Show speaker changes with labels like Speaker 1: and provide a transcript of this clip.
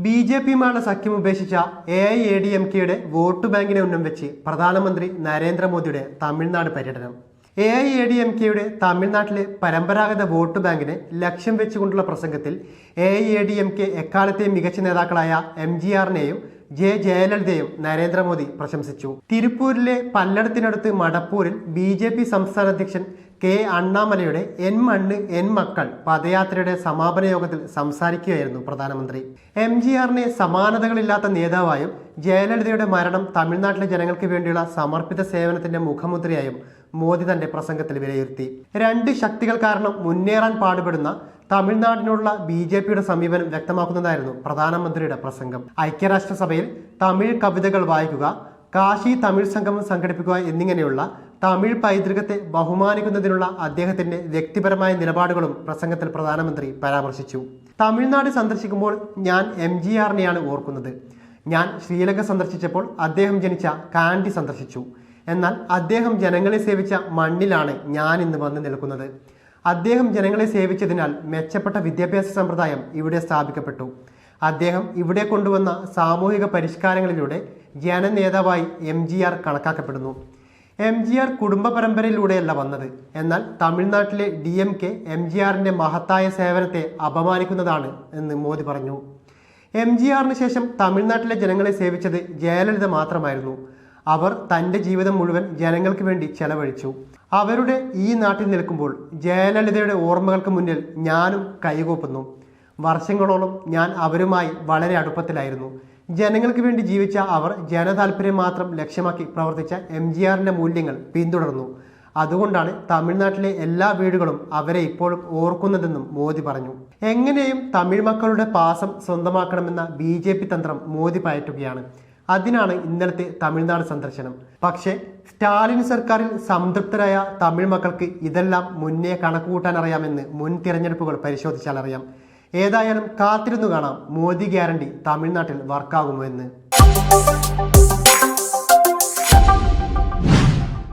Speaker 1: ബി.ജെ.പിയുമായുള്ള സഖ്യം ഉപേക്ഷിച്ച എ.ഐ.എ.ഡി.എം.കെയുടെ വോട്ട് ബാങ്കിനെ ഉന്നം വെച്ച് പ്രധാനമന്ത്രി നരേന്ദ്രമോദിയുടെ തമിഴ്നാട് പര്യടനം. എ.ഐ.എ.ഡി.എം.കെയുടെ തമിഴ്നാട്ടിലെ പരമ്പരാഗത വോട്ട് ബാങ്കിനെ ലക്ഷ്യം വെച്ചുകൊണ്ടുള്ള പ്രസംഗത്തിൽ എ.ഐ.എ.ഡി.എം.കെ എക്കാലത്തെയും മികച്ച നേതാക്കളായ എം.ജി.ആറിനെയും ജയലളിതയെയും നരേന്ദ്രമോദി പ്രശംസിച്ചു. തിരുപ്പൂരിലെ പല്ലടത്തിനടുത്ത് മടപ്പൂരിൽ ബി.ജെ.പി സംസ്ഥാന അധ്യക്ഷൻ കെ അണ്ണാമലയുടെ എൻ മണ്ണ് എൻ മക്കൾ പദയാത്രയുടെ സമാപന യോഗത്തിൽ സംസാരിക്കുകയായിരുന്നു പ്രധാനമന്ത്രി. എം.ജി.ആറിനെ സമാനതകളില്ലാത്ത നേതാവായും ജയലളിതയുടെ മരണം തമിഴ്നാട്ടിലെ ജനങ്ങൾക്ക് വേണ്ടിയുള്ള സമർപ്പിത സേവനത്തിന്റെ മുഖമുദ്രയായും മോദി തന്റെ പ്രസംഗത്തിൽ വിലയിരുത്തി. രണ്ട് ശക്തികൾ കാരണം മുന്നേറാൻ പാടുപെടുന്ന തമിഴ്നാടിനുള്ള ബി.ജെ.പിയുടെ സമീപനം വ്യക്തമാക്കുന്നതായിരുന്നു പ്രധാനമന്ത്രിയുടെ പ്രസംഗം. ഐക്യരാഷ്ട്രസഭയിൽ തമിഴ് കവിതകൾ വായിക്കുക, കാശി തമിഴ് സംഗമം സംഘടിപ്പിക്കുക എന്നിങ്ങനെയുള്ള തമിഴ് പൈതൃകത്തെ ബഹുമാനിക്കുന്നതിനുള്ള അദ്ദേഹത്തിന്റെ വ്യക്തിപരമായ നിലപാടുകളും പ്രസംഗത്തിൽ പ്രധാനമന്ത്രി പരാമർശിച്ചു. തമിഴ്നാട് സന്ദർശിക്കുമ്പോൾ ഞാൻ എം.ജി.ആറിനെയാണ് ഓർക്കുന്നത്. ഞാൻ ശ്രീലങ്ക സന്ദർശിച്ചപ്പോൾ അദ്ദേഹം ജനിച്ച കാൻഡി സന്ദർശിച്ചു. എന്നാൽ അദ്ദേഹം ജനങ്ങളെ സേവിച്ച മണ്ണിലാണ് ഞാൻ ഇന്ന് വന്ന് നിൽക്കുന്നത്. അദ്ദേഹം ജനങ്ങളെ സേവിച്ചതിനാൽ മെച്ചപ്പെട്ട വിദ്യാഭ്യാസ സമ്പ്രദായം ഇവിടെ സ്ഥാപിക്കപ്പെട്ടു. അദ്ദേഹം ഇവിടെ കൊണ്ടുവന്ന സാമൂഹിക പരിഷ്കാരങ്ങളിലൂടെ ജനനേതാവായി എം.ജി.ആർ കണക്കാക്കപ്പെടുന്നു. എം.ജി.ആർ കുടുംബ പരമ്പരയിലൂടെയല്ല വന്നത്. എന്നാൽ തമിഴ്നാട്ടിലെ ഡി.എം.കെ എം.ജി.ആറിന്റെ മഹത്തായ സേവനത്തെ അപമാനിക്കുന്നതാണ് എന്ന് മോദി പറഞ്ഞു. എം.ജി.ആറിന് ശേഷം തമിഴ്നാട്ടിലെ ജനങ്ങളെ സേവിച്ചത് ജയലളിത മാത്രമായിരുന്നു. അവർ തൻ്റെ ജീവിതം മുഴുവൻ ജനങ്ങൾക്ക് വേണ്ടി ചെലവഴിച്ചു. അവരുടെ ഈ നാട്ടിൽ നിൽക്കുമ്പോൾ ജയലളിതയുടെ ഓർമ്മകൾക്ക് മുന്നിൽ ഞാനും കൈകൂപ്പുന്നു. വർഷങ്ങളോളം ഞാൻ അവരുമായി വളരെ അടുപ്പത്തിലായിരുന്നു. ജനങ്ങൾക്ക് വേണ്ടി ജീവിച്ച അവർ ജനതാൽപര്യം മാത്രം ലക്ഷ്യമാക്കി പ്രവർത്തിച്ച എം.ജി.ആറിന്റെ മൂല്യങ്ങൾ പിന്തുടർന്നു. അതുകൊണ്ടാണ് തമിഴ്നാട്ടിലെ എല്ലാ വീടുകളും അവരെ ഇപ്പോഴും ഓർക്കുന്നതെന്നും മോദി പറഞ്ഞു. എങ്ങനെയും തമിഴ് മക്കളുടെ പാസം സ്വന്തമാക്കണമെന്ന ബി.ജെ.പി തന്ത്രം മോദി പയറ്റുകയാണ്. അതിനാണ് ഇന്നലത്തെ തമിഴ്നാട് സന്ദർശനം. പക്ഷേ സ്റ്റാലിൻ സർക്കാരിൽ സംതൃപ്തരായ തമിഴ് മക്കൾക്ക് ഇതെല്ലാം മുന്നേ കണക്കുകൂട്ടാൻ അറിയാമെന്ന് മുൻ തിരഞ്ഞെടുപ്പുകൾ പരിശോധിച്ചാൽ അറിയാം. ഏതായാലും കാത്തിരുന്നു കാണാം മോദി ഗ്യാരണ്ടി തമിഴ്നാട്ടിൽ വർക്കാകുമോ എന്ന്.